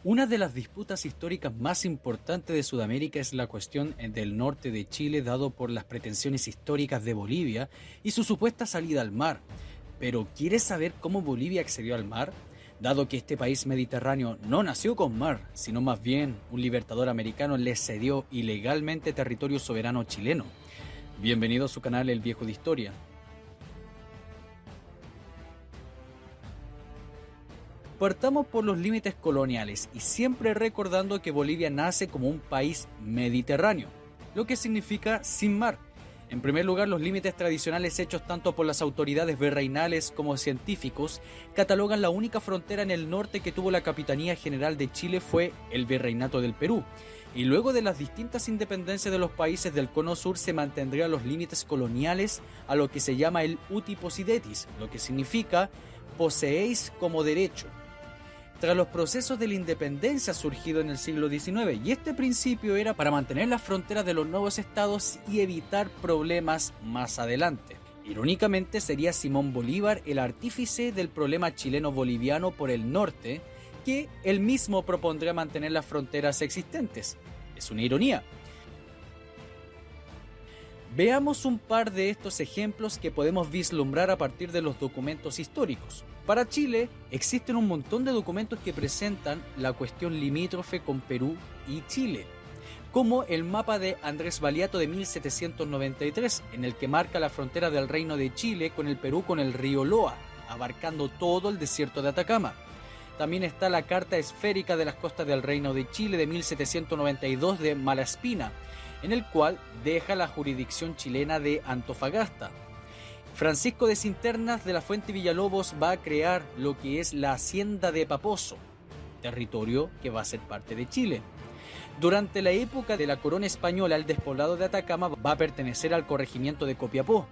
Una de las disputas históricas más importantes de Sudamérica es la cuestión del norte de Chile, dado por las pretensiones históricas de Bolivia y su supuesta salida al mar. Pero ¿quieres saber cómo Bolivia accedió al mar? Dado que este país mediterráneo no nació con mar, sino más bien un libertador americano le cedió ilegalmente territorio soberano chileno. Bienvenido a su canal El Viejo de Historia. Partamos por los límites coloniales y siempre recordando que Bolivia nace como un país mediterráneo, lo que significa sin mar. En primer lugar, los límites tradicionales hechos tanto por las autoridades virreinales como científicos catalogan la única frontera en el norte que tuvo la Capitanía General de Chile fue el Virreinato del Perú. Y luego de las distintas independencias de los países del Cono Sur se mantendrían los límites coloniales a lo que se llama el uti possidetis, lo que significa poseéis como derecho. Tras los procesos de la independencia surgido en el siglo XIX, y este principio era para mantener las fronteras de los nuevos estados y evitar problemas más adelante. Irónicamente, sería Simón Bolívar el artífice del problema chileno-boliviano por el norte, que él mismo propondría mantener las fronteras existentes. Es una ironía. Veamos un par de estos ejemplos que podemos vislumbrar a partir de los documentos históricos. Para Chile, existen un montón de documentos que presentan la cuestión limítrofe con Perú y Chile, como el mapa de Andrés Baliato de 1793, en el que marca la frontera del Reino de Chile con el Perú con el río Loa, abarcando todo el desierto de Atacama. También está la Carta Esférica de las Costas del Reino de Chile de 1792 de Malaspina, en el cual deja la jurisdicción chilena de Antofagasta. Francisco de Cinternas de la Fuente Villalobos va a crear lo que es la Hacienda de Paposo, territorio que va a ser parte de Chile. Durante la época de la corona española, el despoblado de Atacama va a pertenecer al corregimiento de Copiapó.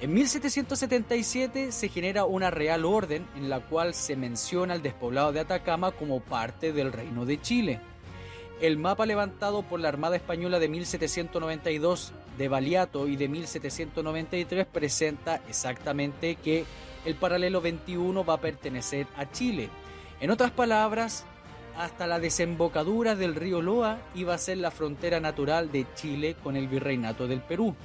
En 1777 se genera una real orden en la cual se menciona el despoblado de Atacama como parte del Reino de Chile. El mapa levantado por la Armada Española de 1792 de Baliato y de 1793 presenta exactamente que el paralelo 21 va a pertenecer a Chile. En otras palabras, hasta la desembocadura del río Loa iba a ser la frontera natural de Chile con el Virreinato del Perú.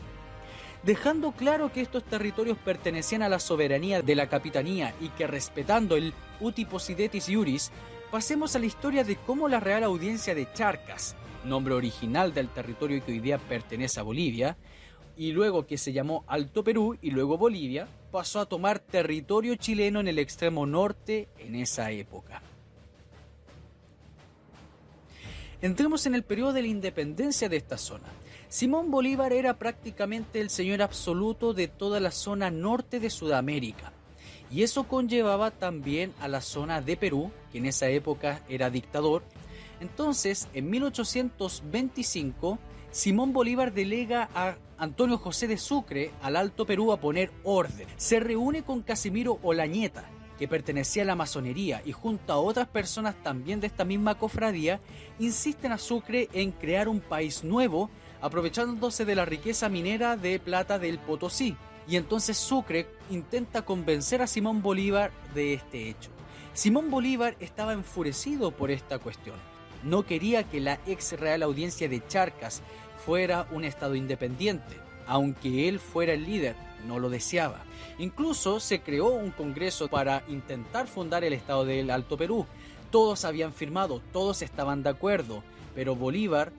Dejando claro que estos territorios pertenecían a la soberanía de la Capitanía y que respetando el uti possidetis iuris, pasemos a la historia de cómo la Real Audiencia de Charcas, nombre original del territorio que hoy día pertenece a Bolivia, y luego que se llamó Alto Perú y luego Bolivia, pasó a tomar territorio chileno en el extremo norte en esa época. Entremos en el periodo de la independencia de esta zona. Simón Bolívar era prácticamente el señor absoluto de toda la zona norte de Sudamérica. Y eso conllevaba también a la zona de Perú, que en esa época era dictador. Entonces, en 1825, Simón Bolívar delega a Antonio José de Sucre al Alto Perú a poner orden. Se reúne con Casimiro Olañeta, que pertenecía a la masonería, y junto a otras personas también de esta misma cofradía, insisten a Sucre en crear un país nuevo, aprovechándose de la riqueza minera de plata del Potosí. Y entonces Sucre intenta convencer a Simón Bolívar de este hecho. Simón Bolívar estaba enfurecido por esta cuestión. No quería que la ex Real Audiencia de Charcas fuera un estado independiente, aunque él fuera el líder, no lo deseaba. Incluso se creó un congreso para intentar fundar el estado del Alto Perú. Todos habían firmado, todos estaban de acuerdo, pero Bolívar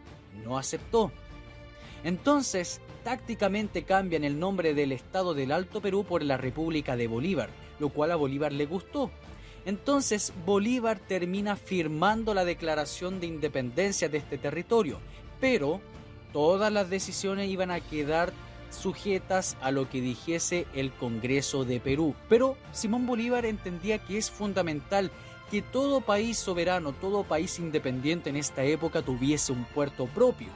no aceptó. Entonces, tácticamente cambian el nombre del estado del Alto Perú por la República de Bolívar, lo cual a Bolívar le gustó. Entonces, Bolívar termina firmando la declaración de independencia de este territorio, pero todas las decisiones iban a quedar sujetas a lo que dijese el Congreso de Perú. Pero Simón Bolívar entendía que es fundamental que todo país soberano, todo país independiente en esta época tuviese un puerto propio.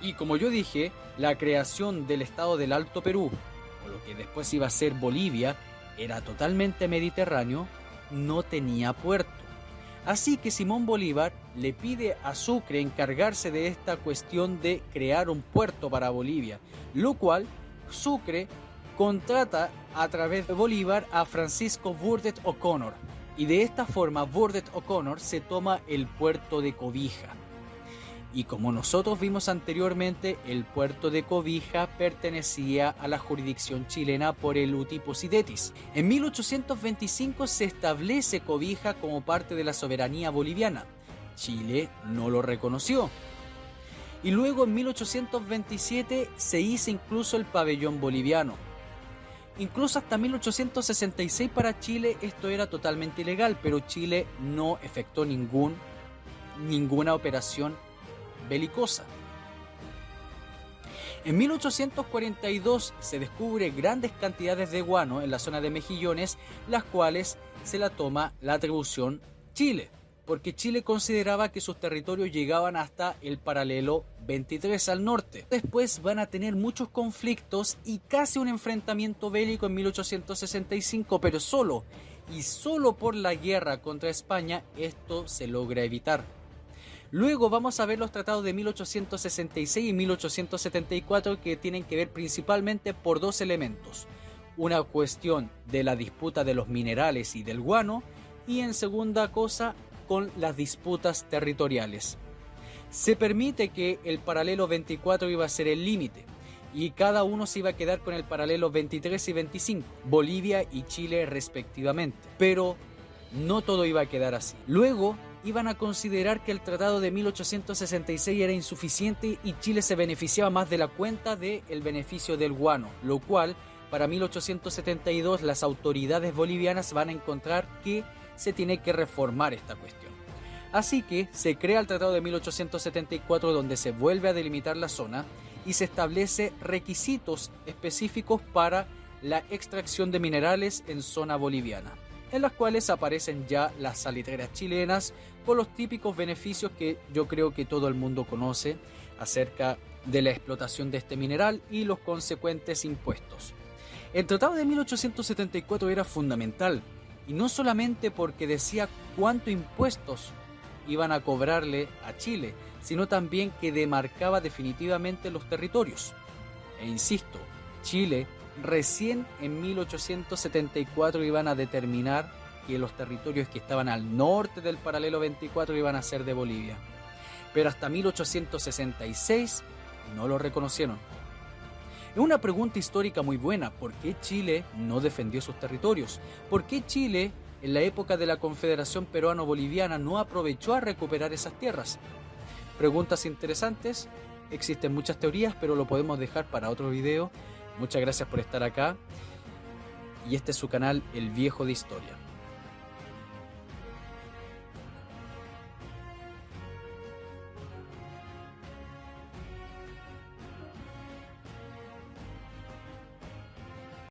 Y como yo dije, la creación del estado del Alto Perú, o lo que después iba a ser Bolivia, era totalmente mediterráneo, no tenía puerto. Así que Simón Bolívar le pide a Sucre encargarse de esta cuestión de crear un puerto para Bolivia, lo cual Sucre contrata a través de Bolívar a Francisco Burdett O'Connor, Y de esta forma Bordet O'Connor se toma el puerto de Cobija. Y como nosotros vimos anteriormente, el puerto de Cobija pertenecía a la jurisdicción chilena por el Uti Possidetis. En 1825 se establece Cobija como parte de la soberanía boliviana. Chile no lo reconoció. Y luego en 1827 se hizo incluso el pabellón boliviano. Incluso hasta 1866 para Chile esto era totalmente ilegal, pero Chile no efectuó ninguna operación belicosa. En 1842 se descubre grandes cantidades de guano en la zona de Mejillones, las cuales se la toma la atribución Chile, porque Chile consideraba que sus territorios llegaban hasta el paralelo 23 al norte. Después van a tener muchos conflictos y casi un enfrentamiento bélico en 1865, pero solo por la guerra contra España esto se logra evitar. Luego vamos a ver los tratados de 1866 y 1874 que tienen que ver principalmente por dos elementos. Una cuestión de la disputa de los minerales y del guano y en segunda cosa con las disputas territoriales. Se permite que el paralelo 24 iba a ser el límite y cada uno se iba a quedar con el paralelo 23 y 25, Bolivia y Chile respectivamente. Pero no todo iba a quedar así. Luego iban a considerar que el tratado de 1866 era insuficiente y Chile se beneficiaba más de la cuenta del beneficio del guano, lo cual para 1872 las autoridades bolivianas van a encontrar que se tiene que reformar esta cuestión. Así que se crea el tratado de 1874 donde se vuelve a delimitar la zona y se establece requisitos específicos para la extracción de minerales en zona boliviana, en las cuales aparecen ya las salitreras chilenas con los típicos beneficios que yo creo que todo el mundo conoce acerca de la explotación de este mineral y los consecuentes impuestos. El tratado de 1874 era fundamental, y no solamente porque decía cuántos impuestos iban a cobrarle a Chile, sino también que demarcaba definitivamente los territorios. E insisto, Chile recién en 1874 iban a determinar que los territorios que estaban al norte del paralelo 24 iban a ser de Bolivia. Pero hasta 1866 no lo reconocieron. Es una pregunta histórica muy buena. ¿Por qué Chile no defendió sus territorios? ¿Por qué Chile, en la época de la Confederación Peruano-Boliviana, no aprovechó a recuperar esas tierras? Preguntas interesantes. Existen muchas teorías, pero lo podemos dejar para otro video. Muchas gracias por estar acá. Y este es su canal El Viejo de Historia.